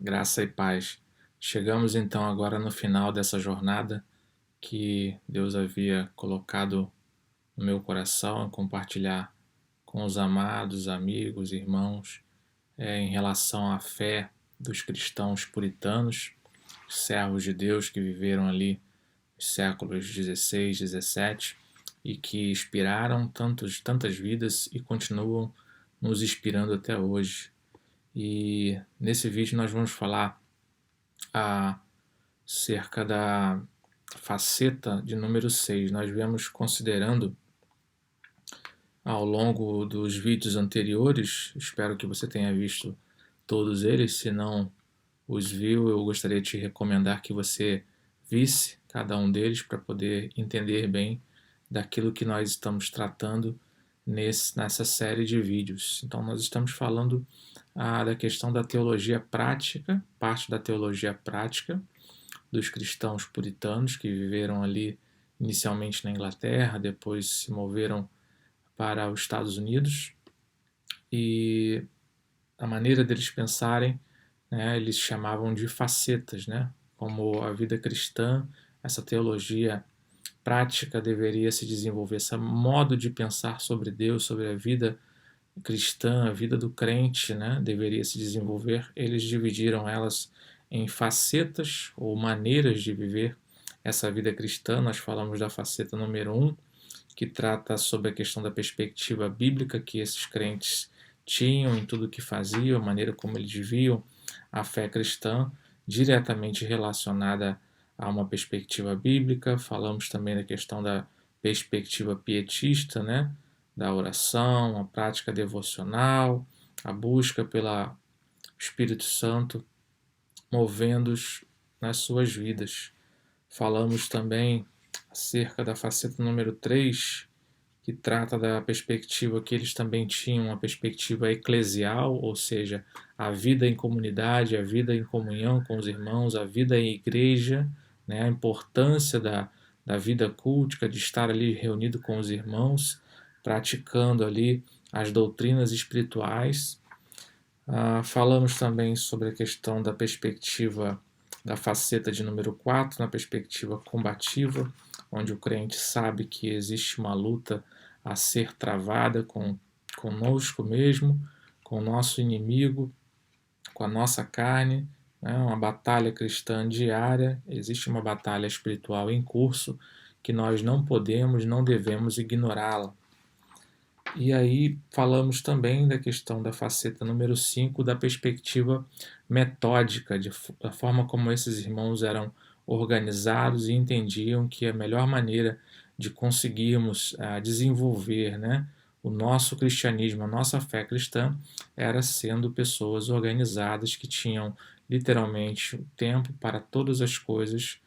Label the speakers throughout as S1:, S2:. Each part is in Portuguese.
S1: Graça e paz. Chegamos então agora no final dessa jornada que Deus havia colocado no meu coração em compartilhar com os amados, amigos, irmãos, em relação à fé dos cristãos puritanos, servos de Deus que viveram ali nos séculos 16, 17 e que inspiraram tantas vidas e continuam nos inspirando até hoje. E nesse vídeo nós vamos falar acerca da faceta de número 6. Nós viemos considerando ao longo dos vídeos anteriores, espero que você tenha visto todos eles, se não os viu, eu gostaria de te recomendar que você visse cada um deles para poder entender bem daquilo que nós estamos tratando nessa série de vídeos. Então nós estamos falando da questão da teologia prática, parte da teologia prática dos cristãos puritanos que viveram ali inicialmente na Inglaterra, depois se moveram para os Estados Unidos, e a maneira deles pensarem, né, eles chamavam de facetas, né, como a vida cristã, essa teologia prática deveria se desenvolver, esse modo de pensar sobre Deus, sobre a vida cristã, a vida do crente, né, deveria se desenvolver. Eles dividiram elas em facetas ou maneiras de viver essa vida cristã. Nós falamos da faceta número 1, que trata sobre a questão da perspectiva bíblica que esses crentes tinham em tudo o que faziam, a maneira como eles viviam a fé cristã, diretamente relacionada a uma perspectiva bíblica. Falamos também da questão da perspectiva pietista, né? Da oração, a prática devocional, a busca pelo Espírito Santo movendo-os nas suas vidas. Falamos também acerca da faceta número 3, que trata da perspectiva que eles também tinham, uma perspectiva eclesial, ou seja, a vida em comunidade, a vida em comunhão com os irmãos, a vida em igreja, né, a importância da vida cultica, de estar ali reunido com os irmãos, praticando ali as doutrinas espirituais. Falamos também sobre a questão da perspectiva da faceta de número 4, na perspectiva combativa, onde o crente sabe que existe uma luta a ser travada conosco mesmo, com o nosso inimigo, com a nossa carne, né? Uma batalha cristã diária, existe uma batalha espiritual em curso que nós não podemos, não devemos ignorá-la. E aí falamos também da questão da faceta número 5, da perspectiva metódica, da forma como esses irmãos eram organizados e entendiam que a melhor maneira de conseguirmos desenvolver, né, o nosso cristianismo, a nossa fé cristã, era sendo pessoas organizadas que tinham literalmente tempo para todas as coisas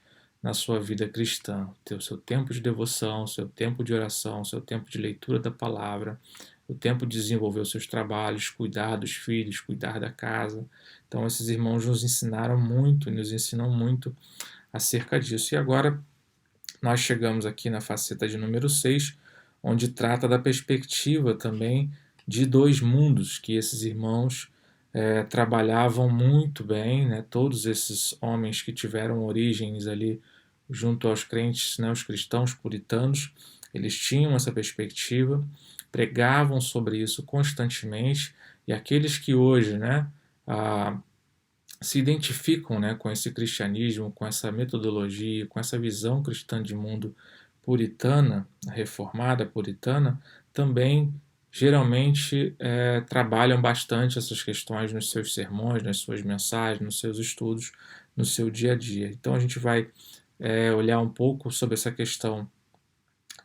S1: na sua vida cristã, ter o seu tempo de devoção, o seu tempo de oração, o seu tempo de leitura da palavra, o tempo de desenvolver os seus trabalhos, cuidar dos filhos, cuidar da casa. Então esses irmãos nos ensinaram muito, nos ensinam muito acerca disso. E agora nós chegamos aqui na faceta de número 6, onde trata da perspectiva também de dois mundos que esses irmãos trabalhavam muito bem, né? Todos esses homens que tiveram origens ali junto aos crentes, né, os cristãos puritanos, eles tinham essa perspectiva, pregavam sobre isso constantemente, e aqueles que hoje, né, se identificam, né, com esse cristianismo, com essa metodologia, com essa visão cristã de mundo puritana, reformada puritana, também geralmente trabalham bastante essas questões nos seus sermões, nas suas mensagens, nos seus estudos, no seu dia a dia. Então a gente vai olhar um pouco sobre essa questão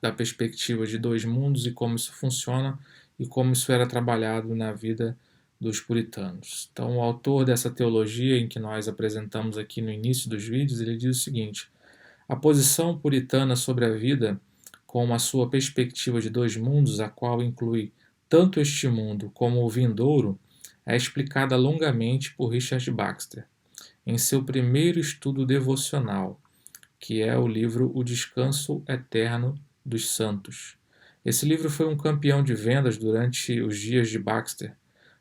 S1: da perspectiva de dois mundos e como isso funciona e como isso era trabalhado na vida dos puritanos. Então, o autor dessa teologia em que nós apresentamos aqui no início dos vídeos, ele diz o seguinte: a posição puritana sobre a vida, com a sua perspectiva de dois mundos, a qual inclui tanto este mundo como o vindouro, é explicada longamente por Richard Baxter em seu primeiro estudo devocional, que é o livro O Descanso Eterno dos Santos. Esse livro foi um campeão de vendas durante os dias de Baxter,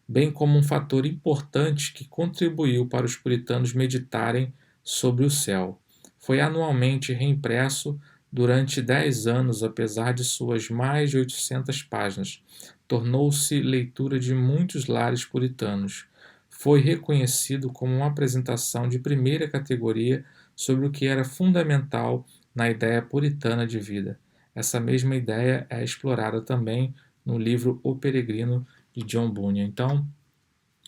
S1: bem como um fator importante que contribuiu para os puritanos meditarem sobre o céu. Foi anualmente reimpresso durante 10 anos, apesar de suas mais de 800 páginas. Tornou-se leitura de muitos lares puritanos. Foi reconhecido como uma apresentação de primeira categoria sobre o que era fundamental na ideia puritana de vida. Essa mesma ideia é explorada também no livro O Peregrino, de John Bunyan. Então,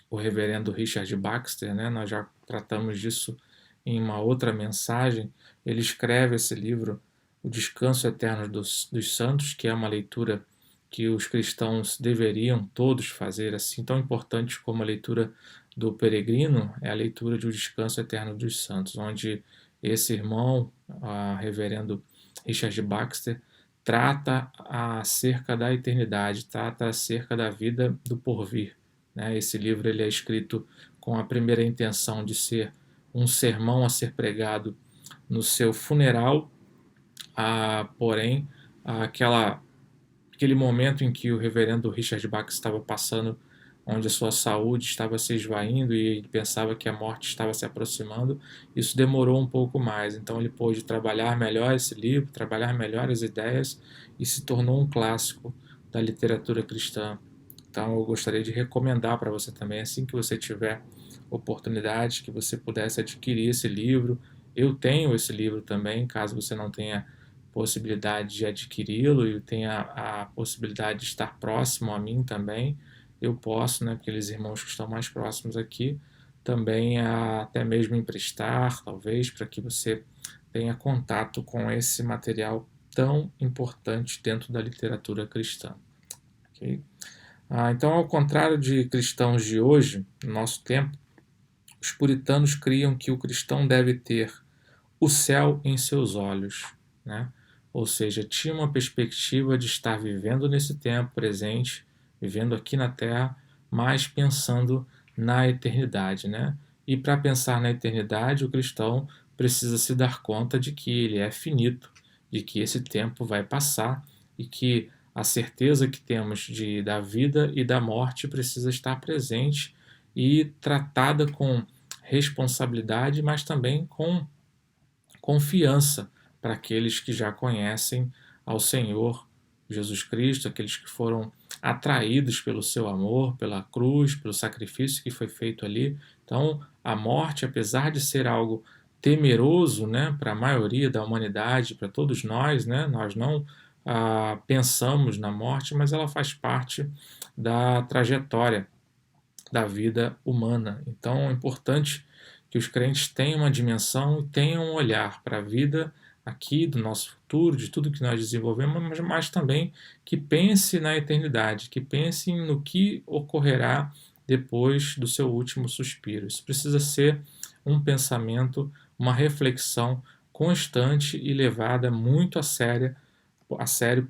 S1: o reverendo Richard Baxter, né, nós já tratamos disso em uma outra mensagem, ele escreve esse livro, O Descanso Eterno dos Santos, que é uma leitura que os cristãos deveriam todos fazer, assim tão importante como a leitura do Peregrino, é a leitura de O Descanso Eterno dos Santos, onde esse irmão, reverendo Richard Baxter, trata acerca da eternidade, trata acerca da vida do porvir. Né? Esse livro ele é escrito com a primeira intenção de ser um sermão a ser pregado no seu funeral, porém, aquele momento em que o reverendo Richard Bach estava passando, onde a sua saúde estava se esvaindo e ele pensava que a morte estava se aproximando, isso demorou um pouco mais. Então ele pôde trabalhar melhor esse livro, trabalhar melhor as ideias e se tornou um clássico da literatura cristã. Então eu gostaria de recomendar para você também, assim que você tiver oportunidade, que você pudesse adquirir esse livro. Eu tenho esse livro também, caso você não tenha possibilidade de adquiri-lo e tenha a possibilidade de estar próximo a mim também, eu posso, né, aqueles irmãos que estão mais próximos aqui, também até mesmo emprestar, talvez, para que você tenha contato com esse material tão importante dentro da literatura cristã. Okay? Então, ao contrário de cristãos de hoje, no nosso tempo, os puritanos criam que o cristão deve ter o céu em seus olhos, né? Ou seja, tinha uma perspectiva de estar vivendo nesse tempo presente, vivendo aqui na Terra, mas pensando na eternidade, né? E para pensar na eternidade, o cristão precisa se dar conta de que ele é finito, de que esse tempo vai passar e que a certeza que temos da vida e da morte precisa estar presente e tratada com responsabilidade, mas também com confiança para aqueles que já conhecem ao Senhor Jesus Cristo, aqueles que foram atraídos pelo seu amor, pela cruz, pelo sacrifício que foi feito ali. Então, a morte, apesar de ser algo temeroso, né, para a maioria da humanidade, para todos nós, né, nós não pensamos na morte, mas ela faz parte da trajetória da vida humana. Então é importante que os crentes tenham uma dimensão e tenham um olhar para a vida aqui, do nosso futuro, de tudo que nós desenvolvemos, mas também que pense na eternidade, que pense no que ocorrerá depois do seu último suspiro. Isso precisa ser um pensamento, uma reflexão constante e levada muito a sério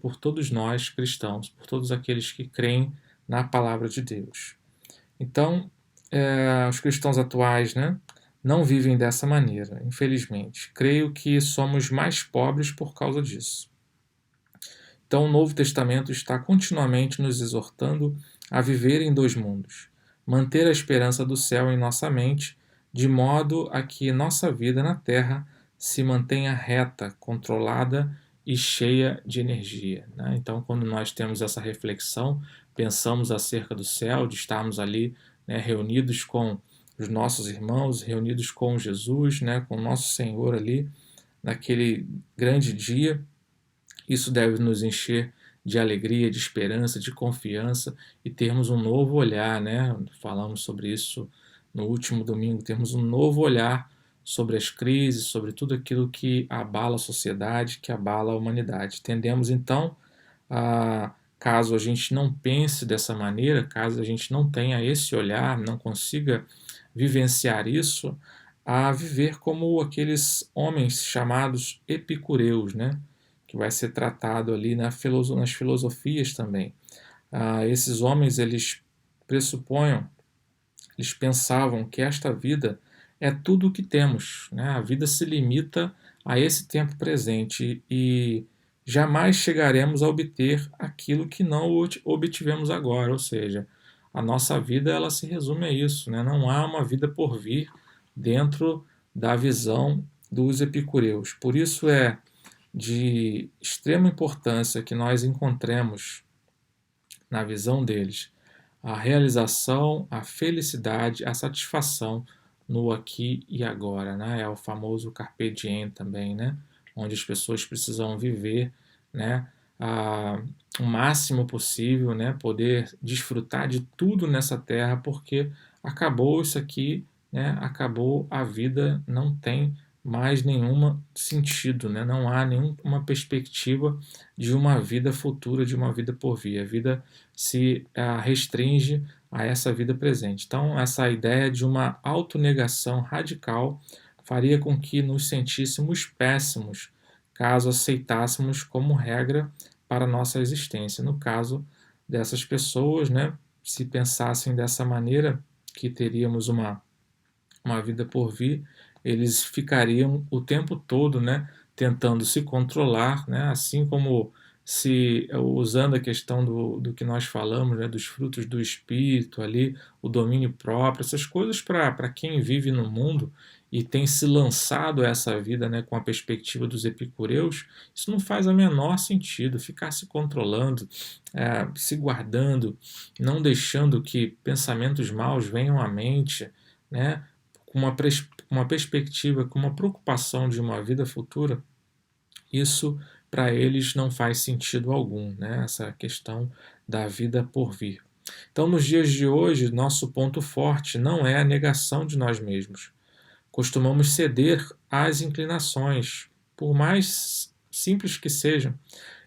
S1: por todos nós cristãos, por todos aqueles que creem na palavra de Deus. Então, os cristãos atuais, né, não vivem dessa maneira, infelizmente. Creio que somos mais pobres por causa disso. Então, o Novo Testamento está continuamente nos exortando a viver em dois mundos, manter a esperança do céu em nossa mente, de modo a que nossa vida na terra se mantenha reta, controlada e cheia de energia. Né? Então, quando nós temos essa reflexão, pensamos acerca do céu, de estarmos ali, né, reunidos com os nossos irmãos, reunidos com Jesus, né, com o nosso Senhor ali, naquele grande dia, isso deve nos encher de alegria, de esperança, de confiança e termos um novo olhar, né? Falamos sobre isso no último domingo, termos um novo olhar sobre as crises, sobre tudo aquilo que abala a sociedade, que abala a humanidade. Tendemos então caso a gente não pense dessa maneira, caso a gente não tenha esse olhar, não consiga vivenciar isso, a viver como aqueles homens chamados epicureus, né? Que vai ser tratado ali nas filosofias também. Esses homens, eles pressuponham, eles pensavam que esta vida é tudo o que temos, né? A vida se limita a esse tempo presente e jamais chegaremos a obter aquilo que não obtivemos agora, ou seja, a nossa vida ela se resume a isso, né? Não há uma vida por vir dentro da visão dos epicureus. Por isso é de extrema importância que nós encontremos na visão deles a realização, a felicidade, a satisfação no aqui e agora, né? É o famoso carpe diem também, né? Onde as pessoas precisam viver, né? O máximo possível, né? Poder desfrutar de tudo nessa terra, porque acabou isso aqui, né? Acabou a vida, não tem mais nenhum sentido, né? Não há nenhuma perspectiva de uma vida futura, de uma vida por vir. A vida se restringe a essa vida presente. Então, essa ideia de uma autonegação radical faria com que nos sentíssemos péssimos caso aceitássemos como regra para a nossa existência. No caso dessas pessoas, né, se pensassem dessa maneira, que teríamos uma vida por vir, eles ficariam o tempo todo, né, tentando se controlar, né, assim como se usando a questão do que nós falamos, né, dos frutos do espírito ali, o domínio próprio, essas coisas para quem vive no mundo e tem se lançado a essa vida, né, com a perspectiva dos epicureus, isso não faz o menor sentido, ficar se controlando, se guardando, não deixando que pensamentos maus venham à mente, né, com uma perspectiva, com uma preocupação de uma vida futura, isso para eles não faz sentido algum, né? Essa questão da vida por vir. Então, nos dias de hoje, nosso ponto forte não é a negação de nós mesmos. Costumamos ceder às inclinações, por mais simples que sejam,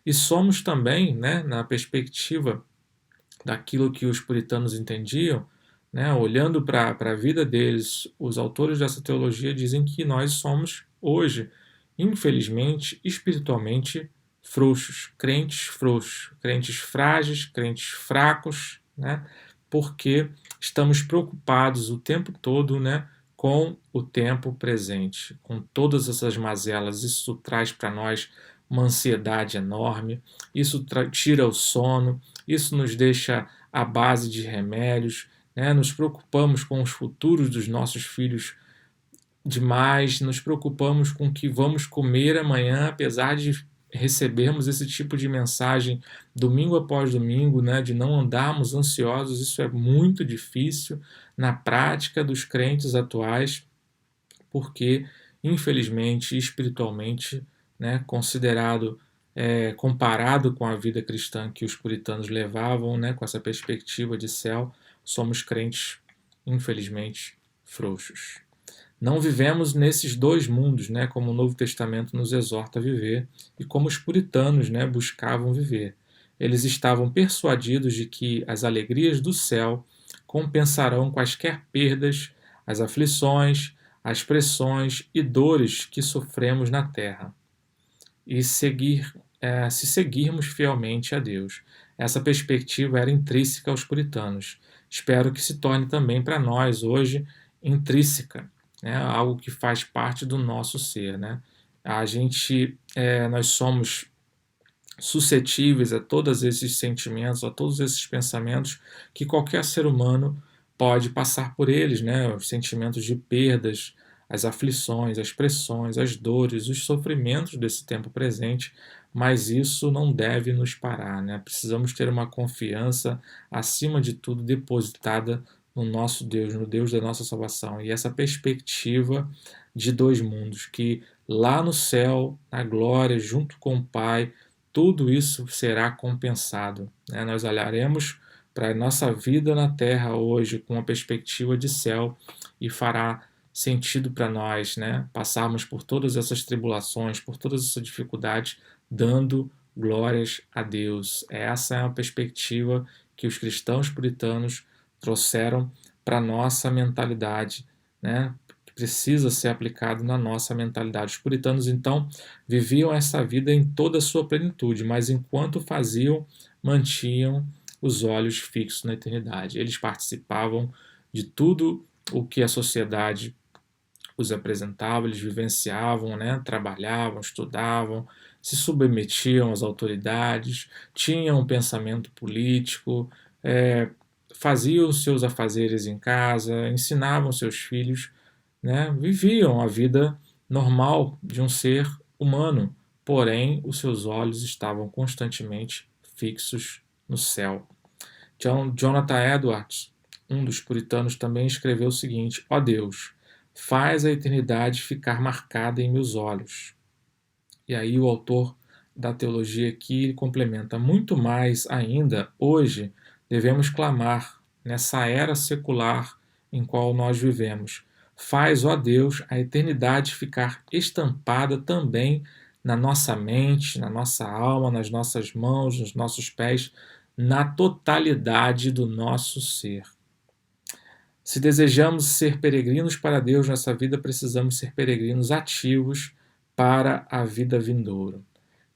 S1: e somos também, né, na perspectiva daquilo que os puritanos entendiam, né, olhando para a vida deles, os autores dessa teologia dizem que nós somos, hoje, infelizmente, espiritualmente frouxos, crentes frágeis, crentes fracos, né, porque estamos preocupados o tempo todo, né, com o tempo presente, com todas essas mazelas. Isso traz para nós uma ansiedade enorme, isso tira o sono, isso nos deixa à base de remédios, né? Nos preocupamos com os futuros dos nossos filhos demais, nos preocupamos com o que vamos comer amanhã, apesar de recebermos esse tipo de mensagem domingo após domingo, né, de não andarmos ansiosos. Isso é muito difícil na prática dos crentes atuais, porque, infelizmente, espiritualmente, né, considerado, comparado com a vida cristã que os puritanos levavam, né, com essa perspectiva de céu, somos crentes, infelizmente, frouxos. Não vivemos nesses dois mundos, né, como o Novo Testamento nos exorta a viver e como os puritanos, né, buscavam viver. Eles estavam persuadidos de que as alegrias do céu compensarão quaisquer perdas, as aflições, as pressões e dores que sofremos na terra, e se seguirmos fielmente a Deus. Essa perspectiva era intrínseca aos puritanos. Espero que se torne também para nós hoje intrínseca, né? Algo que faz parte do nosso ser, né? Nós somos suscetíveis a todos esses sentimentos, a todos esses pensamentos que qualquer ser humano pode passar por eles, né? Os sentimentos de perdas, as aflições, as pressões, as dores, os sofrimentos desse tempo presente, mas isso não deve nos parar, né? Precisamos ter uma confiança, acima de tudo, depositada no nosso Deus, no Deus da nossa salvação. E essa perspectiva de dois mundos, que lá no céu, na glória, junto com o Pai, tudo isso será compensado, né? Nós olharemos para a nossa vida na terra hoje com uma perspectiva de céu e fará sentido para nós, né? Passarmos por todas essas tribulações, por todas essas dificuldades, dando glórias a Deus. Essa é a perspectiva que os cristãos puritanos trouxeram para a nossa mentalidade, né? Que precisa ser aplicado na nossa mentalidade. Os puritanos, então, viviam essa vida em toda a sua plenitude, mas enquanto faziam, mantinham os olhos fixos na eternidade. Eles participavam de tudo o que a sociedade os apresentava, eles vivenciavam, né? Trabalhavam, estudavam, se submetiam às autoridades, tinham um pensamento político, faziam os seus afazeres em casa, ensinavam seus filhos, né? Viviam a vida normal de um ser humano, porém os seus olhos estavam constantemente fixos no céu. Jonathan Edwards, um dos puritanos, também escreveu o seguinte: ó Deus, faz a eternidade ficar marcada em meus olhos. E aí o autor da teologia aqui complementa: muito mais ainda, hoje devemos clamar nessa era secular em qual nós vivemos. Faz, ó Deus, a eternidade ficar estampada também na nossa mente, na nossa alma, nas nossas mãos, nos nossos pés, na totalidade do nosso ser. Se desejamos ser peregrinos para Deus nessa vida, precisamos ser peregrinos ativos para a vida vindoura.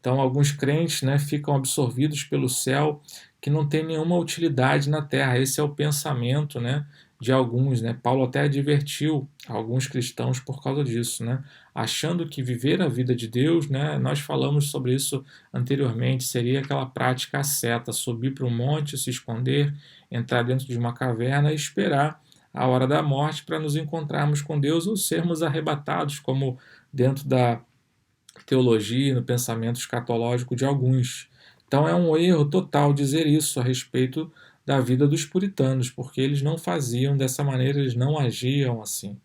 S1: Então, alguns crentes, né, ficam absorvidos pelo céu que não tem nenhuma utilidade na terra. Esse é o pensamento, né, de alguns. Né? Paulo até advertiu alguns cristãos por causa disso, né? Achando que viver a vida de Deus, né, nós falamos sobre isso anteriormente, seria aquela prática asceta, subir para um monte, se esconder, entrar dentro de uma caverna e esperar a hora da morte para nos encontrarmos com Deus ou sermos arrebatados, como dentro da teologia, no pensamento escatológico de alguns. Então é um erro total dizer isso a respeito da vida dos puritanos, porque eles não faziam dessa maneira, eles não agiam assim.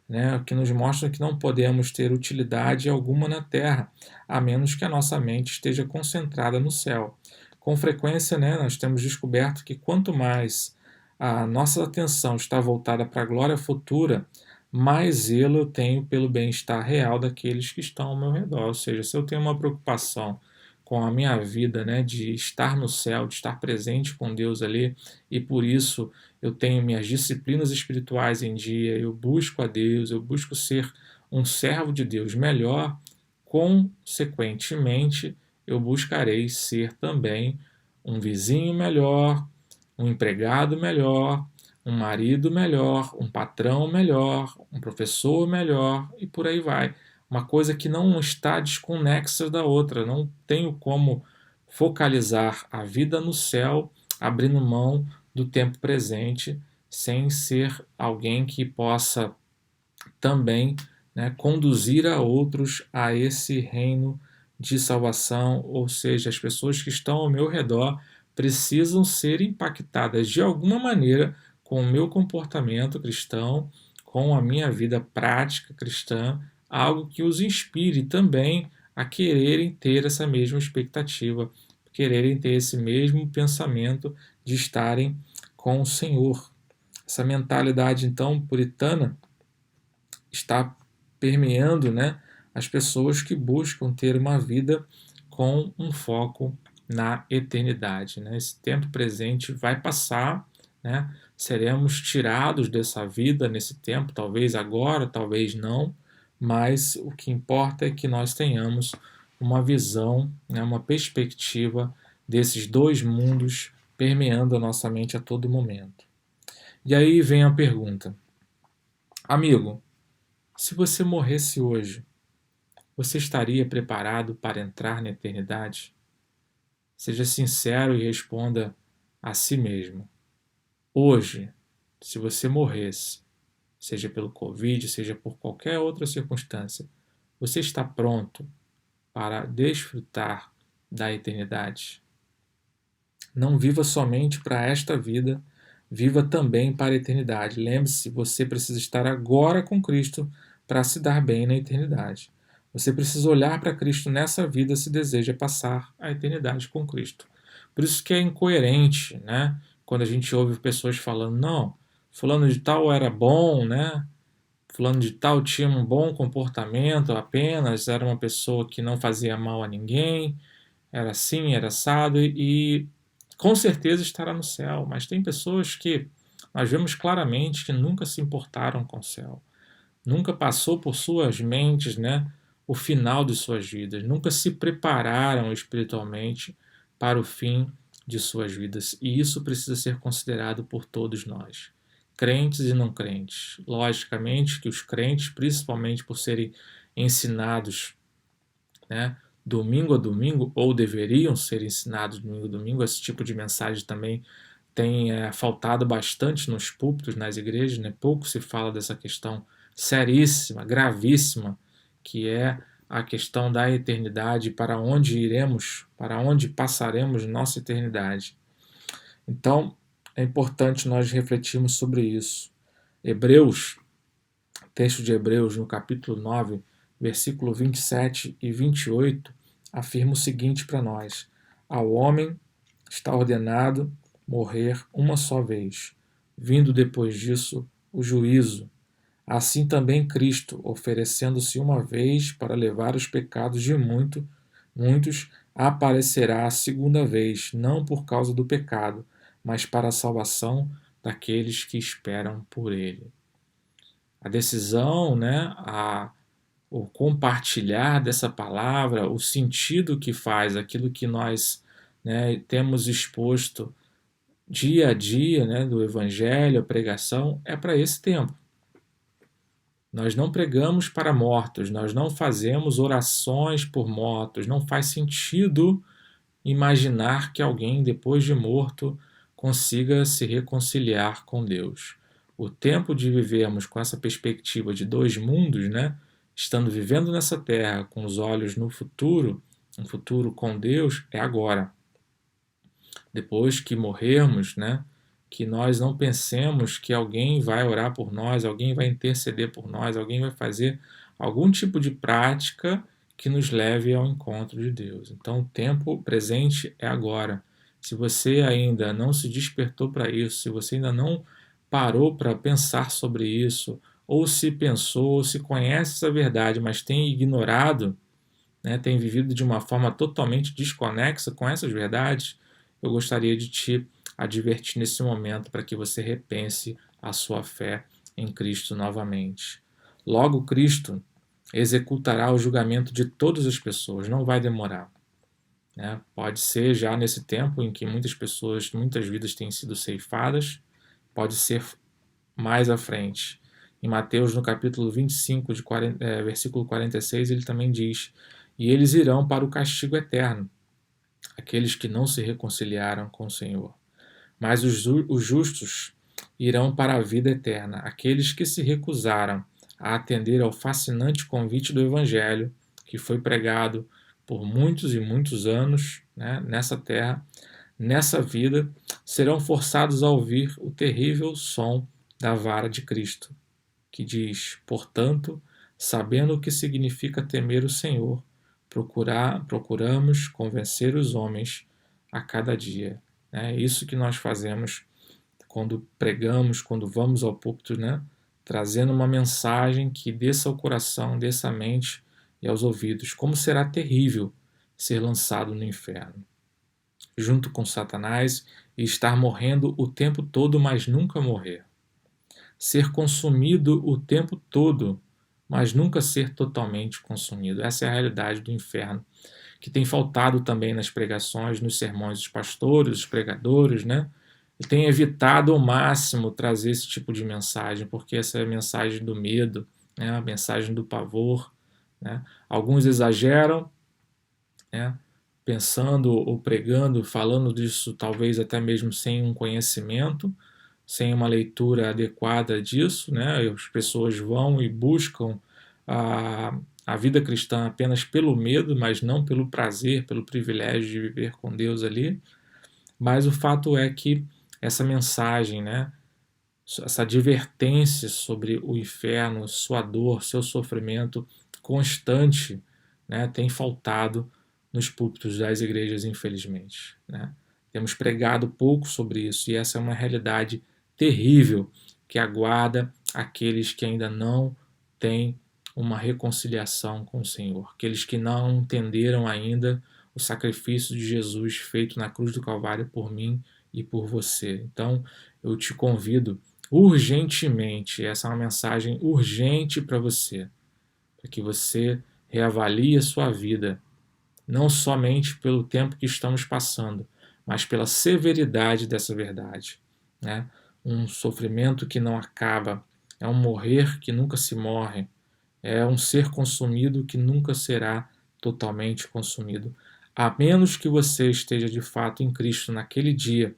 S1: Né, o que nos mostra que não podemos ter utilidade alguma na terra, a menos que a nossa mente esteja concentrada no céu. Com frequência, né, nós temos descoberto que quanto mais a nossa atenção está voltada para a glória futura, mais zelo eu tenho pelo bem-estar real daqueles que estão ao meu redor. Ou seja, se eu tenho uma preocupação com a minha vida, né, de estar no céu, de estar presente com Deus ali, e por isso eu tenho minhas disciplinas espirituais em dia, eu busco a Deus, eu busco ser um servo de Deus melhor, consequentemente, eu buscarei ser também um vizinho melhor, um empregado melhor, um marido melhor, um patrão melhor, um professor melhor e por aí vai. Uma coisa que não está desconexa da outra. Não tenho como focalizar a vida no céu abrindo mão do tempo presente sem ser alguém que possa também, né, conduzir a outros a esse reino de salvação, ou seja, as pessoas que estão ao meu redor precisam ser impactadas de alguma maneira com o meu comportamento cristão, com a minha vida prática cristã, algo que os inspire também a quererem ter essa mesma expectativa, quererem ter esse mesmo pensamento de estarem com o Senhor. Essa mentalidade, então, puritana está permeando, né, as pessoas que buscam ter uma vida com um foco na eternidade. Né? Esse tempo presente vai passar, né? Seremos tirados dessa vida nesse tempo, talvez agora, talvez não, mas o que importa é que nós tenhamos uma visão, né, uma perspectiva desses dois mundos permeando a nossa mente a todo momento. E aí vem a pergunta: amigo, se você morresse hoje, você estaria preparado para entrar na eternidade? Seja sincero e responda a si mesmo. Hoje, se você morresse, seja pelo Covid, seja por qualquer outra circunstância, você está pronto para desfrutar da eternidade? Não viva somente para esta vida, viva também para a eternidade. Lembre-se, você precisa estar agora com Cristo para se dar bem na eternidade. Você precisa olhar para Cristo nessa vida se deseja passar a eternidade com Cristo. Por isso que é incoerente, né? Quando a gente ouve pessoas falando, não, fulano de tal era bom, né? Fulano de tal tinha um bom comportamento apenas, era uma pessoa que não fazia mal a ninguém, era assim, era assado e com certeza estará no céu. Mas tem pessoas que nós vemos claramente que nunca se importaram com o céu. Nunca passou por suas mentes, né, o final de suas vidas. Nunca se prepararam espiritualmente para o fim de suas vidas. E isso precisa ser considerado por todos nós, crentes e não crentes. Logicamente que os crentes, principalmente por serem ensinados, né, domingo a domingo, ou deveriam ser ensinados domingo a domingo, esse tipo de mensagem também tem faltado bastante nos púlpitos, nas igrejas, né? Pouco se fala dessa questão seríssima, gravíssima, que é a questão da eternidade, para onde iremos, para onde passaremos nossa eternidade. Então, é importante nós refletirmos sobre isso. Hebreus, texto de Hebreus, no capítulo 9, versículo 27 e 28, afirma o seguinte para nós: ao homem está ordenado morrer uma só vez, vindo depois disso o juízo. Assim também Cristo, oferecendo-se uma vez para levar os pecados de muitos, aparecerá a segunda vez, não por causa do pecado, mas para a salvação daqueles que esperam por ele. A decisão, né, o compartilhar dessa palavra, o sentido que faz, aquilo que nós, né, temos exposto dia a dia, né, do Evangelho, a pregação, é para esse tempo. Nós não pregamos para mortos, nós não fazemos orações por mortos, não faz sentido imaginar que alguém, depois de morto, consiga se reconciliar com Deus. O tempo de vivermos com essa perspectiva de dois mundos, né, estando vivendo nessa terra com os olhos no futuro, um futuro com Deus, é agora. Depois que morrermos, né, que nós não pensemos que alguém vai orar por nós, alguém vai interceder por nós, alguém vai fazer algum tipo de prática que nos leve ao encontro de Deus. Então, o tempo presente é agora. Se você ainda não se despertou para isso, se você ainda não parou para pensar sobre isso, ou se pensou, ou se conhece essa verdade, mas tem ignorado, né, tem vivido de uma forma totalmente desconexa com essas verdades, eu gostaria de te advertir nesse momento para que você repense a sua fé em Cristo novamente. Logo, Cristo executará o julgamento de todas as pessoas, não vai demorar. Né? Pode ser já nesse tempo em que muitas pessoas, muitas vidas têm sido ceifadas, pode ser mais à frente. Em Mateus, no capítulo 25, versículo 46, ele também diz: e eles irão para o castigo eterno, aqueles que não se reconciliaram com o Senhor. Mas os justos irão para a vida eterna, aqueles que se recusaram a atender ao fascinante convite do Evangelho, que foi pregado por muitos e muitos anos, né, nessa terra, nessa vida, serão forçados a ouvir o terrível som da vara de Cristo, que diz: portanto, sabendo o que significa temer o Senhor, procuramos convencer os homens a cada dia. É isso que nós fazemos quando pregamos, quando vamos ao púlpito, né? Trazendo uma mensagem que desça ao coração, desça à mente e aos ouvidos. Como será terrível ser lançado no inferno, junto com Satanás, e estar morrendo o tempo todo, mas nunca morrer. Ser consumido o tempo todo, mas nunca ser totalmente consumido. Essa é a realidade do inferno, que tem faltado também nas pregações, nos sermões dos pastores, dos pregadores, né? E tem evitado ao máximo trazer esse tipo de mensagem, porque essa é a mensagem do medo, né? A mensagem do pavor, né? Alguns exageram, né? Pensando ou pregando, falando disso talvez até mesmo sem um conhecimento, sem uma leitura adequada disso, né? As pessoas vão e buscam a vida cristã apenas pelo medo, mas não pelo prazer, pelo privilégio de viver com Deus ali. Mas o fato é que essa mensagem, né, essa advertência sobre o inferno, sua dor, seu sofrimento constante, né, tem faltado nos púlpitos das igrejas, infelizmente. Né? Temos pregado pouco sobre isso, e essa é uma realidade terrível que aguarda aqueles que ainda não têm uma reconciliação com o Senhor, aqueles que não entenderam ainda o sacrifício de Jesus feito na cruz do Calvário por mim e por você. Então, eu te convido urgentemente, essa é uma mensagem urgente para você, para que você reavalie a sua vida, não somente pelo tempo que estamos passando, mas pela severidade dessa verdade. Né? Um sofrimento que não acaba, é um morrer que nunca se morre, é um ser consumido que nunca será totalmente consumido, a menos que você esteja de fato em Cristo naquele dia,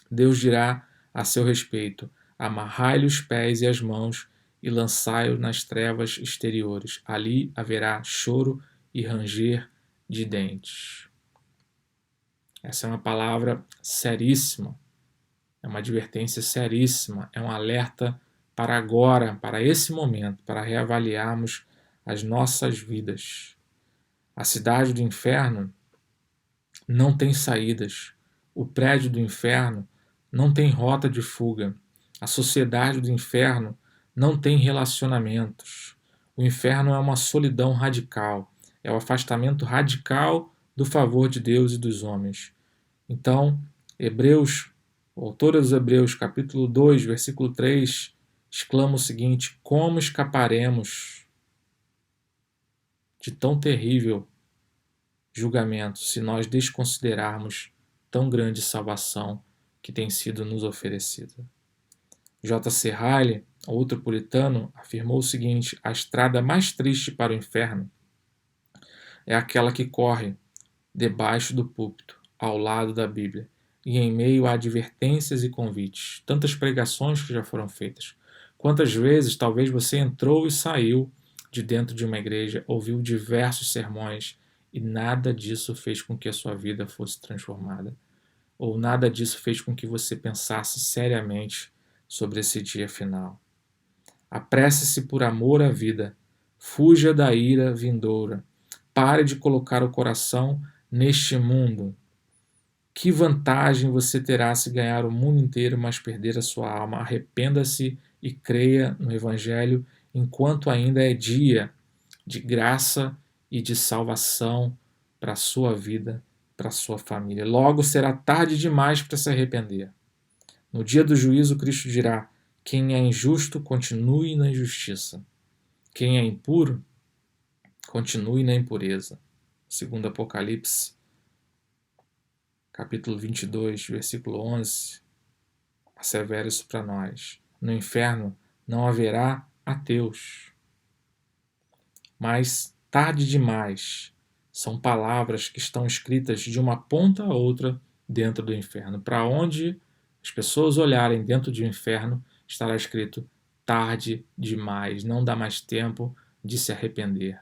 S1: Deus dirá a seu respeito: amarrai-lhe os pés e as mãos e lançai-o nas trevas exteriores. Ali haverá choro e ranger de dentes. Essa é uma palavra seríssima, é uma advertência seríssima, é um alerta para agora, para esse momento, para reavaliarmos as nossas vidas. A cidade do inferno não tem saídas. O prédio do inferno não tem rota de fuga. A sociedade do inferno não tem relacionamentos. O inferno é uma solidão radical, é o afastamento radical do favor de Deus e dos homens. Então, Hebreus, o autor dos Hebreus, capítulo 2, versículo 3, exclama o seguinte: como escaparemos de tão terrível julgamento se nós desconsiderarmos tão grande salvação que tem sido nos oferecida? J.C. Ryle, outro puritano, afirmou o seguinte: a estrada mais triste para o inferno é aquela que corre debaixo do púlpito, ao lado da Bíblia, e em meio a advertências e convites. Tantas pregações que já foram feitas. Quantas vezes talvez você entrou e saiu de dentro de uma igreja, ouviu diversos sermões e nada disso fez com que a sua vida fosse transformada. Ou nada disso fez com que você pensasse seriamente sobre esse dia final. Apresse-se por amor à vida. Fuja da ira vindoura. Pare de colocar o coração neste mundo. Que vantagem você terá se ganhar o mundo inteiro, mas perder a sua alma? Arrependa-se e creia no Evangelho enquanto ainda é dia de graça e de salvação para a sua vida, para a sua família. Logo será tarde demais para se arrepender. No dia do juízo, Cristo dirá: quem é injusto, continue na injustiça. Quem é impuro, continue na impureza. Segundo Apocalipse, capítulo 22, versículo 11, assevera isso para nós. No inferno não haverá ateus. Mas tarde demais são palavras que estão escritas de uma ponta a outra dentro do inferno. Para onde as pessoas olharem dentro do inferno, estará escrito: tarde demais, não dá mais tempo de se arrepender.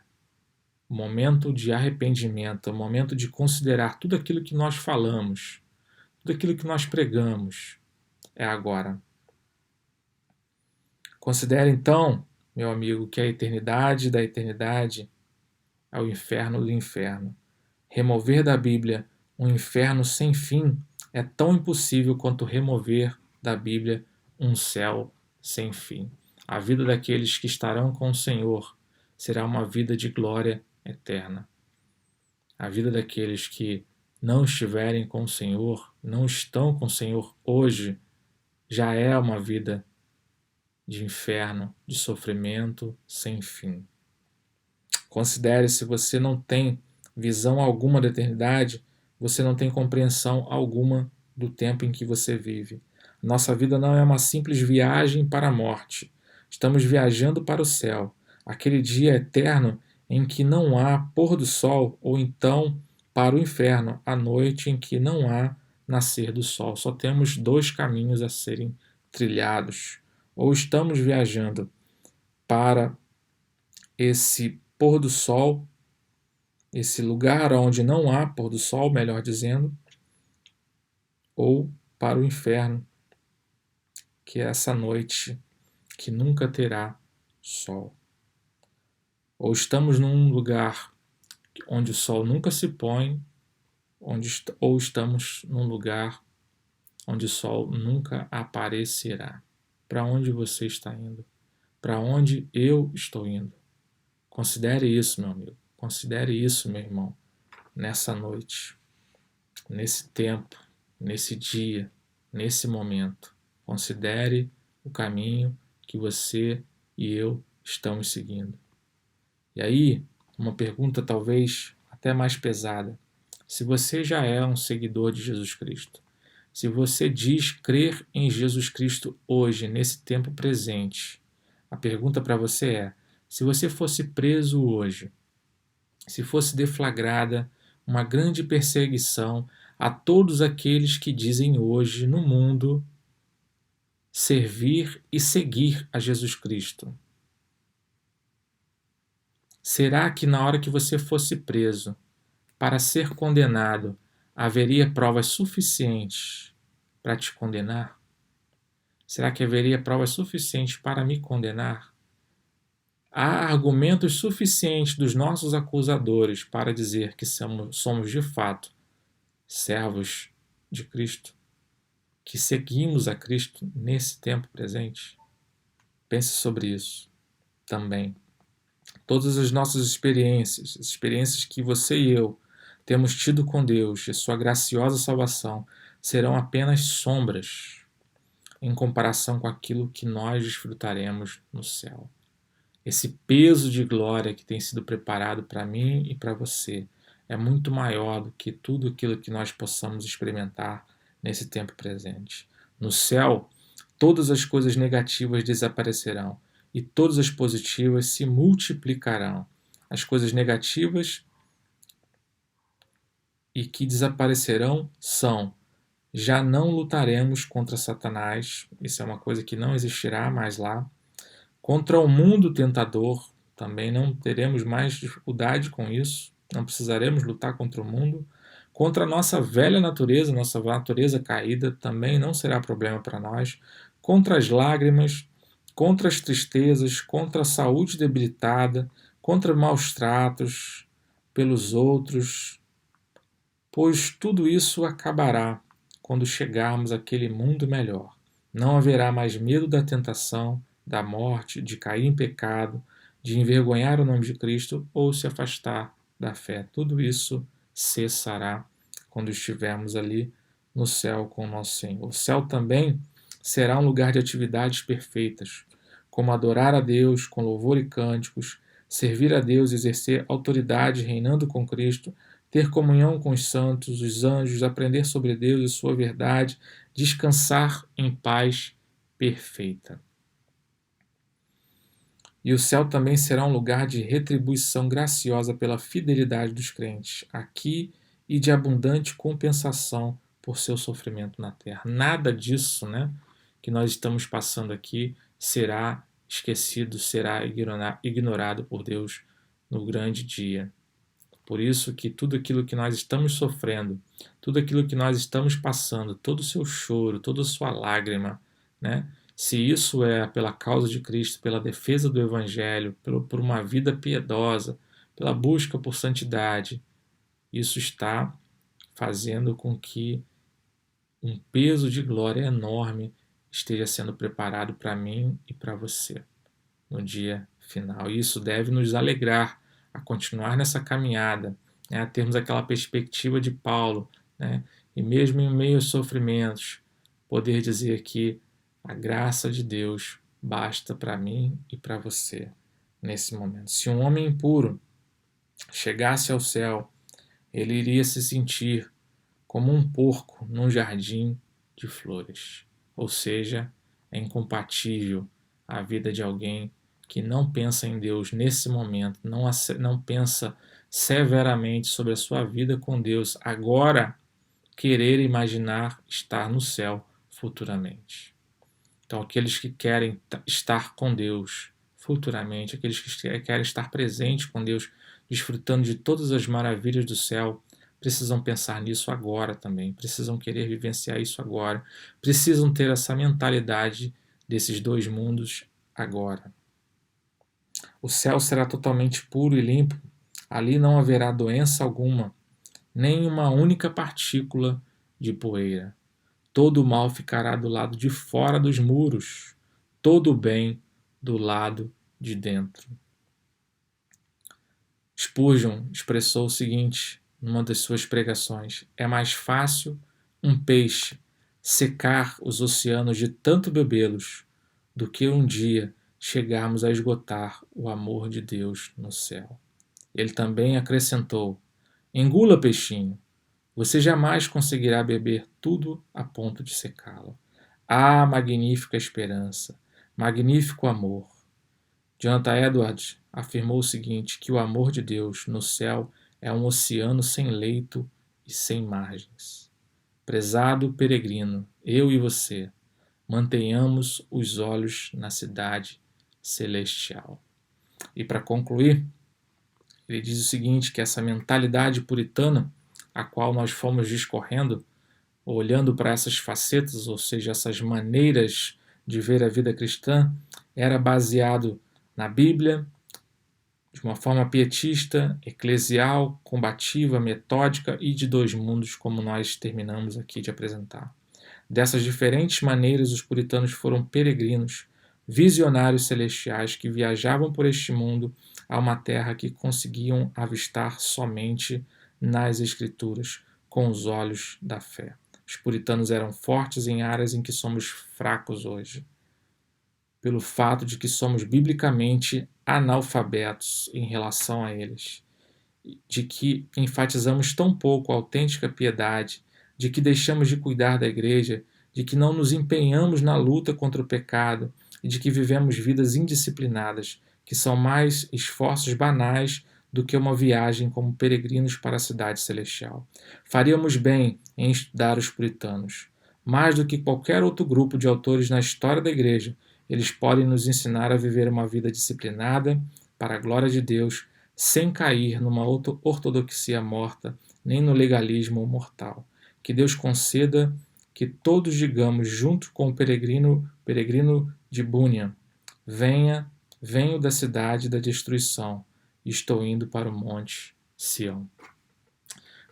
S1: O momento de arrependimento, o momento de considerar tudo aquilo que nós falamos, tudo aquilo que nós pregamos, é agora. Considere então, meu amigo, que a eternidade da eternidade é o inferno do inferno. Remover da Bíblia um inferno sem fim é tão impossível quanto remover da Bíblia um céu sem fim. A vida daqueles que estarão com o Senhor será uma vida de glória eterna. A vida daqueles que não estiverem com o Senhor, não estão com o Senhor hoje, já é uma vida de inferno, de sofrimento sem fim. Considere, se você não tem visão alguma da eternidade, você não tem compreensão alguma do tempo em que você vive. Nossa vida não é uma simples viagem para a morte. Estamos viajando para o céu, aquele dia eterno em que não há pôr do sol, ou então para o inferno, a noite em que não há nascer do sol. Só temos dois caminhos a serem trilhados. Ou estamos viajando para esse pôr do sol, esse lugar onde não há pôr do sol, melhor dizendo, ou para o inferno, que é essa noite que nunca terá sol. Ou estamos num lugar onde o sol nunca se põe, ou estamos num lugar onde o sol nunca aparecerá. Para onde você está indo? Para onde eu estou indo? Considere isso, meu amigo. Considere isso, meu irmão, nessa noite, nesse tempo, nesse dia, nesse momento. Considere o caminho que você e eu estamos seguindo. E aí, uma pergunta talvez até mais pesada. Se você já é um seguidor de Jesus Cristo, se você diz crer em Jesus Cristo hoje, nesse tempo presente, a pergunta para você é: se você fosse preso hoje, se fosse deflagrada uma grande perseguição a todos aqueles que dizem hoje no mundo servir e seguir a Jesus Cristo. Será que na hora que você fosse preso para ser condenado, haveria provas suficientes para te condenar? Será que haveria provas suficientes para me condenar? Há argumentos suficientes dos nossos acusadores para dizer que somos de fato servos de Cristo, que seguimos a Cristo nesse tempo presente? Pense sobre isso também. Todas as nossas experiências, as experiências que você e eu temos tido com Deus e sua graciosa salvação, serão apenas sombras em comparação com aquilo que nós desfrutaremos no céu. Esse peso de glória que tem sido preparado para mim e para você é muito maior do que tudo aquilo que nós possamos experimentar nesse tempo presente. No céu, todas as coisas negativas desaparecerão e todas as positivas se multiplicarão. As coisas negativas e que desaparecerão são: já não lutaremos contra Satanás, isso é uma coisa que não existirá mais lá. Contra o mundo tentador, também não teremos mais dificuldade com isso, não precisaremos lutar contra o mundo. Contra a nossa velha natureza, nossa natureza caída, também não será problema para nós. Contra as lágrimas, contra as tristezas, contra a saúde debilitada, contra maus tratos pelos outros, pois tudo isso acabará quando chegarmos àquele mundo melhor. Não haverá mais medo da tentação, da morte, de cair em pecado, de envergonhar o nome de Cristo ou se afastar da fé. Tudo isso cessará quando estivermos ali no céu com o nosso Senhor. O céu também será um lugar de atividades perfeitas, como adorar a Deus com louvor e cânticos, servir a Deus, exercer autoridade reinando com Cristo, ter comunhão com os santos, os anjos, aprender sobre Deus e sua verdade, descansar em paz perfeita. E o céu também será um lugar de retribuição graciosa pela fidelidade dos crentes, aqui, e de abundante compensação por seu sofrimento na terra. Nada disso, né, que nós estamos passando aqui será esquecido, será ignorado por Deus no grande dia. Por isso que tudo aquilo que nós estamos sofrendo, tudo aquilo que nós estamos passando, todo o seu choro, toda a sua lágrima, né? Se isso é pela causa de Cristo, pela defesa do Evangelho, por uma vida piedosa, pela busca por santidade, isso está fazendo com que um peso de glória enorme esteja sendo preparado para mim e para você no dia final. E isso deve nos alegrar a continuar nessa caminhada, né, a termos aquela perspectiva de Paulo, né, e mesmo em meio aos sofrimentos, poder dizer que a graça de Deus basta para mim e para você nesse momento. Se um homem impuro chegasse ao céu, ele iria se sentir como um porco num jardim de flores. Ou seja, é incompatível a vida de alguém que não pensa em Deus nesse momento, não pensa severamente sobre a sua vida com Deus, agora querer imaginar estar no céu futuramente. Então, aqueles que querem estar com Deus futuramente, aqueles que querem estar presentes com Deus, desfrutando de todas as maravilhas do céu, precisam pensar nisso agora também, precisam querer vivenciar isso agora, precisam ter essa mentalidade desses dois mundos agora. O céu será totalmente puro e limpo, ali não haverá doença alguma, nem uma única partícula de poeira. Todo o mal ficará do lado de fora dos muros, todo o bem do lado de dentro. Spurgeon expressou o seguinte numa das suas pregações: é mais fácil um peixe secar os oceanos de tanto bebê-los do que um dia chegarmos a esgotar o amor de Deus no céu. Ele também acrescentou: engula, peixinho, você jamais conseguirá beber tudo a ponto de secá-lo. Ah, magnífica esperança, magnífico amor! Jonathan Edwards afirmou o seguinte, que o amor de Deus no céu é um oceano sem leito e sem margens. Prezado peregrino, eu e você, mantenhamos os olhos na cidade celestial. E para concluir, ele diz o seguinte, que essa mentalidade puritana, a qual nós fomos discorrendo, olhando para essas facetas, ou seja, essas maneiras de ver a vida cristã, era baseado na Bíblia, de uma forma pietista, eclesial, combativa, metódica e de dois mundos, como nós terminamos aqui de apresentar. Dessas diferentes maneiras, os puritanos foram peregrinos, visionários celestiais que viajavam por este mundo a uma terra que conseguiam avistar somente nas Escrituras, com os olhos da fé. Os puritanos eram fortes em áreas em que somos fracos hoje, pelo fato de que somos biblicamente analfabetos em relação a eles, de que enfatizamos tão pouco a autêntica piedade, de que deixamos de cuidar da igreja, de que não nos empenhamos na luta contra o pecado e de que vivemos vidas indisciplinadas, que são mais esforços banais do que uma viagem como peregrinos para a cidade celestial. Faríamos bem em estudar os puritanos. Mais do que qualquer outro grupo de autores na história da igreja, eles podem nos ensinar a viver uma vida disciplinada, para a glória de Deus, sem cair numa ortodoxia morta, nem no legalismo mortal. Que Deus conceda que todos digamos, junto com o peregrino de Bunyan, venho da cidade da destruição, estou indo para o monte Sião.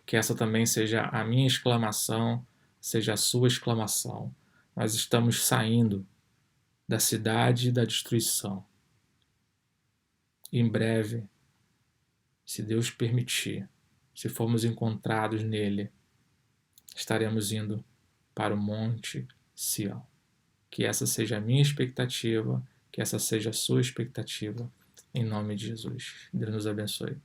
S1: Que essa também seja a minha exclamação, seja a sua exclamação. Nós estamos saindo da cidade da destruição. Em breve, se Deus permitir, se formos encontrados nele, estaremos indo para o monte Sião. Que essa seja a minha expectativa, que essa seja a sua expectativa, em nome de Jesus. Deus nos abençoe.